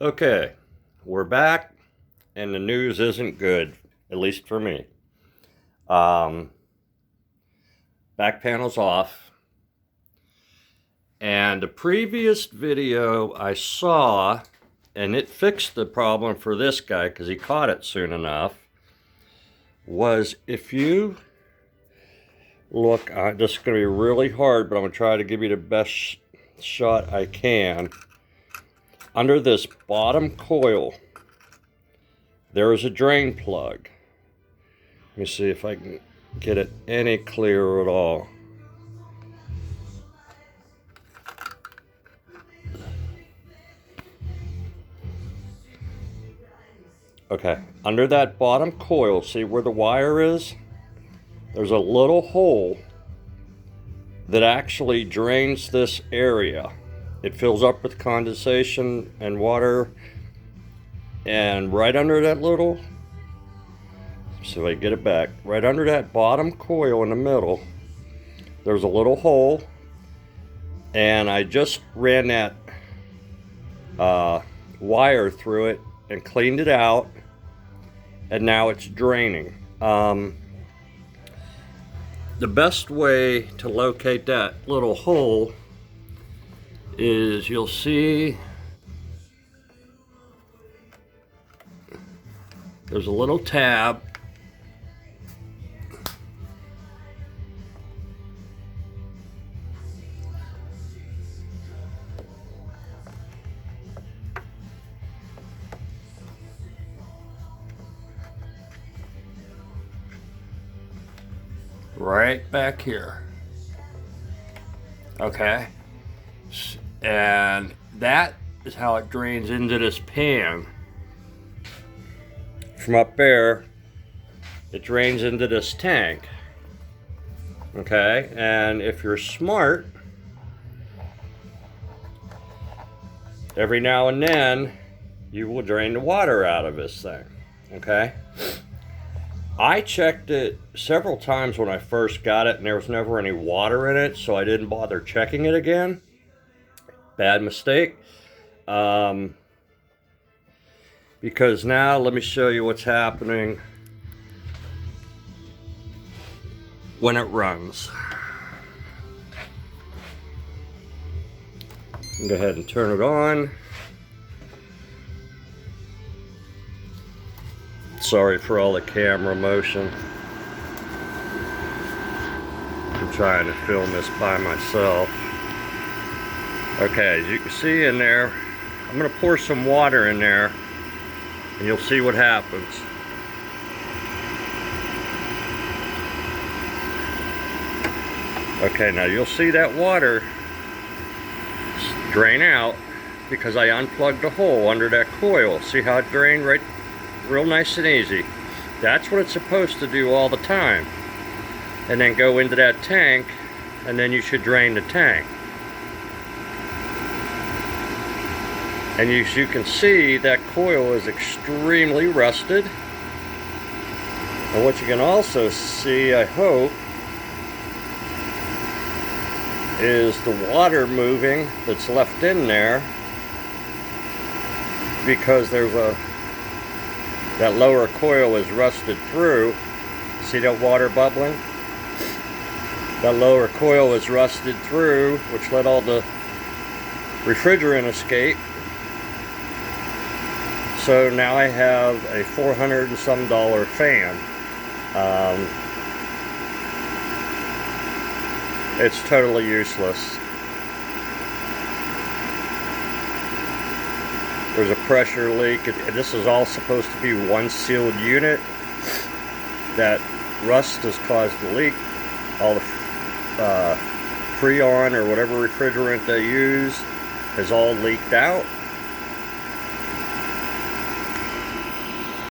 Okay, we're back, and the news isn't good, at least for me. Back panel's off, and the previous video I saw, and it fixed the problem for this guy because he caught it soon enough, was if you look, this is going to be really hard, but I'm going to try to give you the best shot I can. Under this bottom coil, there is a drain plug. Let me see if I can get it any clearer at all. Okay, under that bottom coil, see where the wire is? There's a little hole that actually drains this area. It fills up with condensation and water, and right under that little, so I get it back, right under that bottom coil in the middle, there's a little hole, and I just ran that wire through it and cleaned it out, and now it's draining. The best way to locate that little hole is you'll see there's a little tab right back here. Okay, and that is how it drains into this pan. From up there, it drains into this tank. Okay, and if you're smart, every now and then you will drain the water out of this thing. Okay, I checked it several times when I first got it, and there was never any water in it, so I didn't bother checking it again. Bad mistake. Because now let me show you what's happening when it runs. Go ahead and turn it on. Sorry for all the camera motion. I'm trying to film this by myself. Okay, as you can see in there, I'm going to pour some water in there, and you'll see what happens. Okay, now you'll see that water drain out because I unplugged the hole under that coil. See how it drained right, real nice and easy. That's what it's supposed to do all the time. And then go into that tank, and then you should drain the tank. And as you can see, that coil is extremely rusted. And what you can also see, I hope, is the water moving that's left in there, because there's that lower coil is rusted through. See that water bubbling? That lower coil is rusted through, which let all the refrigerant escape. So now I have a $400 and some fan. It's totally useless. There's a pressure leak. This is all supposed to be one sealed unit. That rust has caused the leak. All the Freon or whatever refrigerant they use has all leaked out.